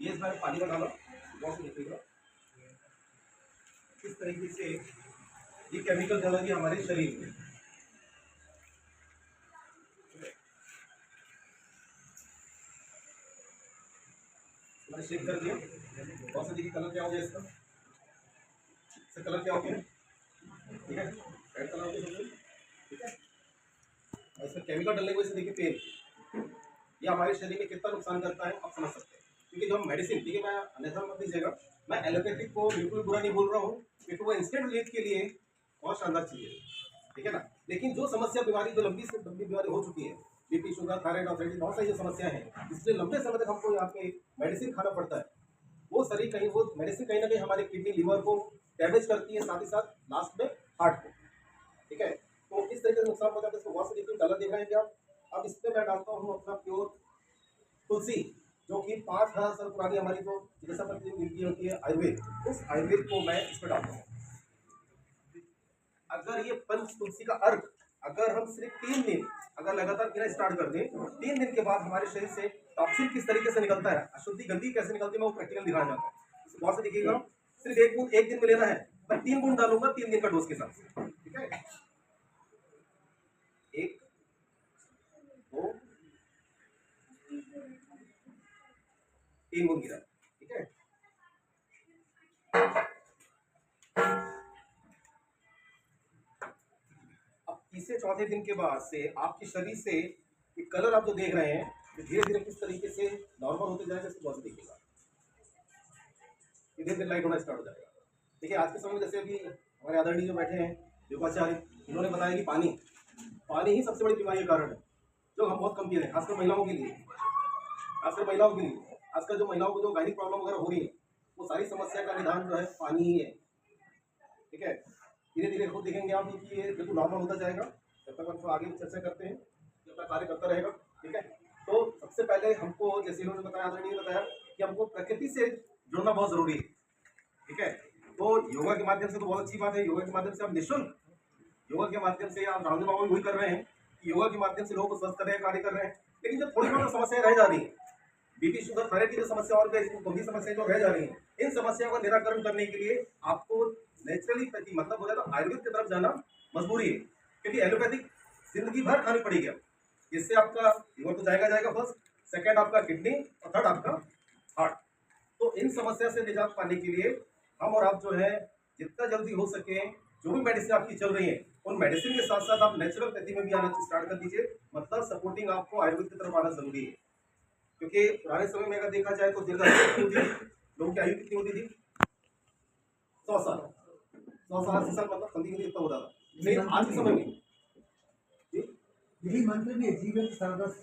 ये इस बार पानी का डाला बहुत निकलेगा। किस तरीके से ये केमिकल डालेगी हमारे शरीर में। मैंने शेक कर दिया। बहुत से देखिए कलर क्या हो गया इसका, इसका कलर क्या हो गया, ठीक है, रेड कलर हो गया, ठीक है। और इसमें केमिकल डालने की वजह से देखिए पेन ये हमारे शरीर में कितना नुकसान करता है आप समझ सकते हैं। क्योंकि जो हम मेडिसिन, ठीक है, मैं अन्यथा मत लीजिएगा, मैं एलोपैथिक को बिल्कुल बुरा नहीं बोल रहा हूँ, क्योंकि वो इंस्टेंट रिलीफ के लिए बहुत शानदार चीज़ है, ठीक है ना। लेकिन जो समस्या बीमारी जो लंबी से लंबी बीमारी हो चुकी है, बीपी, शुगर, थायराइड, आर्थराइटिस, बहुत सारी जो समस्या है, इसलिए लंबे समय तक हमको यहाँ पे मेडिसिन खाना पड़ता है। वो शरीर कहीं वो मेडिसिन कहीं ना कहीं हमारे किडनी, लिवर को डैमेज करती है, साथ ही साथ लास्ट में हार्ट को, ठीक है। तो इस तरीके से नुकसान होता है। इसको बहुत से देखिए कलर देख रहे हैं क्या। अब इस पर मैं डालता हूँ अपना प्योर तुलसी, जो कि 5000 साल पुरानी हमारी जो चिकित्सा पद्धति मिलती होती है आयुर्वेद, उस आयुर्वेद को मैं इस पर डालता हूँ। अगर ये पंच तुलसी का अर्घ अगर हम सिर्फ 3 दिन अगर लगातार पीना स्टार्ट कर दें, 3 दिन के बाद हमारे शरीर से टॉक्सिन किस तरीके से निकलता है, अशुद्धि गंदगी कैसे निकलती है, मैं वो प्रैक्टिकल दिखाना चाहता हूँ। इसको बहुत से देखिएगा, सिर्फ एक बूंद एक दिन में लेना है, मैं 3 बूंद डालूंगा 3 दिन का डोज के साथ, ठीक है। 1 2 3 बूंद गिरा, ठीक है। अब तीसरे चौथे दिन के बाद से आपके शरीर से ये कलर आप जो देख रहे हैं, ये धीरे धीरे किस तरीके से नॉर्मल होते जाएगा, इसको बहुत देखिएगा, धीरे धीरे लाइट होना स्टार्ट हो जाएगा। देखिए आज के समय में जैसे अभी हमारे आदरणीय जो बैठे हैं योगाचार्य, इन्होंने बताया कि पानी ही सबसे बड़ी बीमारी का कारण है, जो हम बहुत कम पी रहे हैं, खासकर महिलाओं के लिए, खासकर महिलाओं के लिए। आजकल जो महिलाओं को जो गायनिक प्रॉब्लम वगैरह हो रही है, वो सारी समस्या का निदान जो है पानी ही है, ठीक है। धीरे धीरे खुद देखेंगे आप कि ये बिल्कुल नॉर्मल होता जाएगा। जब तक हम आगे चर्चा करते हैं, जब तक कार्य करता रहेगा, ठीक है। तो सबसे पहले हमको, जैसे इन्होंने बताया, आदरणीय ने बताया कि हमको प्रकृति से जुड़ना बहुत जरूरी है, ठीक है। तो योगा के माध्यम से तो बहुत अच्छी बात है, योगा के माध्यम से हम निःशुल्क, योगा के माध्यम से आप रामदेव बाबा भी वही कर रहे हैं कि योगा के माध्यम से लोगों को स्वस्थ कर रहे हैं, कार्य कर रहे हैं। लेकिन जो थोड़ी बहुत समस्याएं रह जा रही है, बीपी, शुगर, थायराइड की जो समस्या और गंभीर समस्याएं जो रह जा रही हैं, इन समस्याओं का निराकरण करने के लिए आपको नेचुरली मतलब बोला तो आयुर्वेद की तरफ जाना मजबूरी है, क्योंकि एलोपैथिक जिंदगी भर खानी पड़ेगी। इससे आपका लीवर तो जाएगा फर्स्ट, सेकंड आपका किडनी और थर्ड आपका हार्ट। तो इन समस्या से निजात पाने के लिए हम और आप जो है जितना जल्दी हो सके, जो भी मेडिसिन आपकी चल रही है, उन मेडिसिन के साथ साथ आप नेचुरोपैथी में भी आना स्टार्ट कर दीजिए। मतलब सपोर्टिंग आपको आयुर्वेद की तरफ आना जरूरी है, क्योंकि पुराने समय में अगर देखा जाए तो दीर्घायु लोगों की आयु कितनी होती थी, 100 साल, 80 साल, मतलब समथिंग इतना होता था। लेकिन आज के समय में यही मंत्र भी है, जीवन सर्वस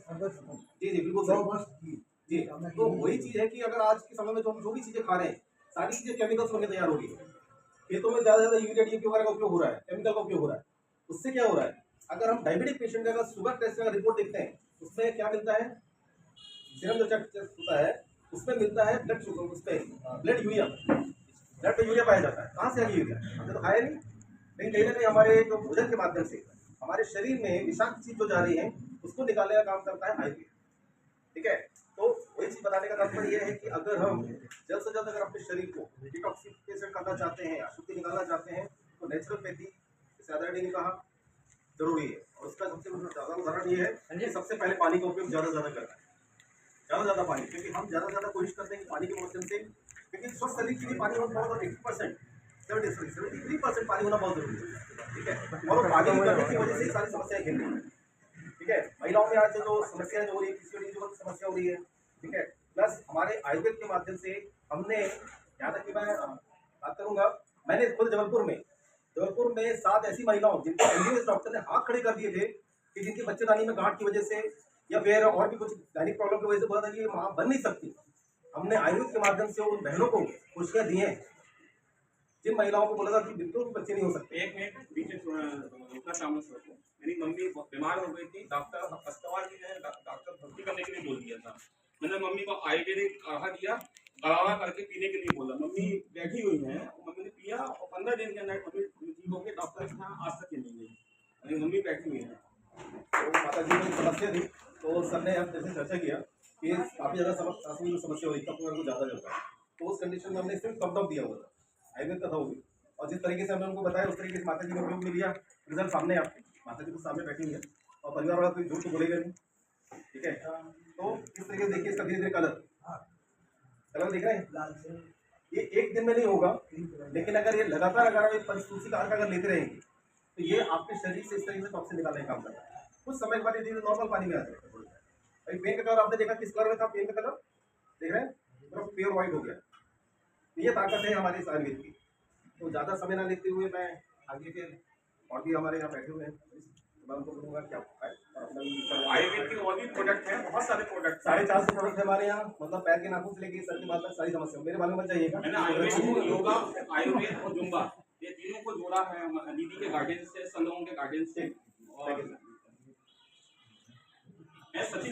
जी जी बिल्कुल सही जी। तो वही चीज है कि अगर आज के समय में जो भी चीजें खा रहे हैं, सारी चीजें केमिकल्स बनके तैयार हो रही है। खेतों में ज्यादा यूरिया डीएपी वगैरह का उपयोग हो रहा है, केमिकल का उपयोग हो रहा है। उससे क्या हो रहा है, अगर हम डायबिटिक पेशेंट का अगर शुगर टेस्ट का रिपोर्ट देखते हैं, उसमें क्या मिलता है, सीरम जो टेस्ट होता है उसमें मिलता है ब्लड शुगर, उस पर ब्लड यूरिया, ब्लड पे यूरिया पाया जाता है। कहाँ से आ गया यूरिया, हमने तो खाया नहीं। लेकिन कहीं ना कहीं हमारे जो भोजन के माध्यम से हमारे शरीर में विषाक्त चीज जो जा रही है, उसको निकालने का काम करता है आयुर्वेद, ठीक है। तो वही चीज बताने का तात्पर्य यह है कि अगर हम जल्द से जल्द अगर अपने शरीर को डिटॉक्सिफिकेशन करना चाहते हैं, अशुद्धि निकालना चाहते हैं, तो नेचुरोपैथी, जैसे आदरणीय ने कहा, जरूरी है। और उसका सबसे ज्यादा उदाहरण ये है कि सबसे पहले पानी का उपयोग ज्यादा से ज्यादा करना है, ज्यादा पानी, क्योंकि हम ज्यादा कोशिश करते हैं कि पानी के माध्यम से, क्योंकि स्वस्थ शरीर के लिए पानी बहुत 80%, 73% पानी होना बहुत जरूरी है, ठीक है। और पानी की कमी की वजह से सारी समस्याएं घेर रही है, ठीक है। महिलाओं में आज जो समस्या हो रही है, पीसीओडी की समस्या हो रही है, ठीक है। प्लस हमारे आयुर्वेद के माध्यम से हमने, यहाँ तक कि मैं बात करूंगा, मैंने खुद जबलपुर में 7 ऐसी महिलाओं जिनको एमबीबीएस डॉक्टर ने हाथ खड़े कर दिए थे कि जिनकी बच्चेदानी में गांठ की वजह से या फिर और भी कुछ गायनिक प्रॉब्लम की वजह से बोला था कि माँ बन नहीं सकती, हमने आयुर्वेद के माध्यम से उन बहनों को खुशियाँ दी हैं, जिन महिलाओं को बोला था कि बिल्कुल भी बच्चे नहीं हो सकते। एक मिनट बीच में रुकना चाहूंगा सर को। मेरी मम्मी बीमार हो गई थी, डॉक्टर अस्पताल में डॉक्टर भर्ती करने के लिए बोल दिया था। मैंने मम्मी को आयुर्वेदिक काढ़ा दिया, गड़ावा करके पीने के लिए बोला। मम्मी बैठी हुई है, मम्मी ने पिया और 15 दिन के अंदर मम्मी ठीक होकर डॉक्टर के यहाँ आज तक नहीं गई। मम्मी बैठी हुई है। तो माता जी की समस्या थी, तो सर ने हम जैसे चर्चा किया कि काफी ज्यादा सांसों की समस्या हो रही कफ वगैरह को ज्यादा चलता है, तो उस कंडीशन में हमने सिर्फ कफ ड्रॉप दिया हुआ था, आयुर्वेद का था वो भी। और जिस तरीके से हमने उनको बताया उस तरीके से माता जी ने उपयोग में लिया, रिजल्ट सामने है आपके, माता जी तो सामने बैठी हुई है और परिवार वाला कोई झूठ तो बोलेगा नहीं, ठीक है। तो इस तरीके से देखिए इसका धीरे धीरे कलर कलर दिख रहे हैं, लाल से ये एक दिन में नहीं होगा, क्रीम कलर। लेकिन अगर ये लगातार अगर आप पंचतुलसी का अर्क अगर लेते रहेंगे तो ये आपके शरीर से इस तरीके से टॉक्सिन निकालने का काम करता है। कुछ समय के बाद ये धीरे नॉर्मल पानी में आ जाएगा। अभी पेन का कलर आपने देखा किस कलर में था, पेन का कलर देख रहे हैं पूरा प्योर व्हाइट हो गया। तो ये ताकत है हमारे इस आयुर्वेद की। तो ज़्यादा समय ना लेते हुए मैं आगे के और भी हमारे यहाँ बैठे हुए हैं, मैं उनको बोलूँगा क्या आयुर्वेद के और भी प्रोडक्ट हैं, बहुत सारे प्रोडक्ट 450 प्रोडक्ट है हमारे यहाँ, मतलब पैर के नाखून से लेके सर के बाल तक सारी समस्या मेरे बारे में मत जाइएगा। मैंने आयुर्वेद, योगा, आयुर्वेद और जुम्बा ये तीनों को जोड़ा है दीदी के गार्डन से, संतों के गार्डन से। और मैं सचिन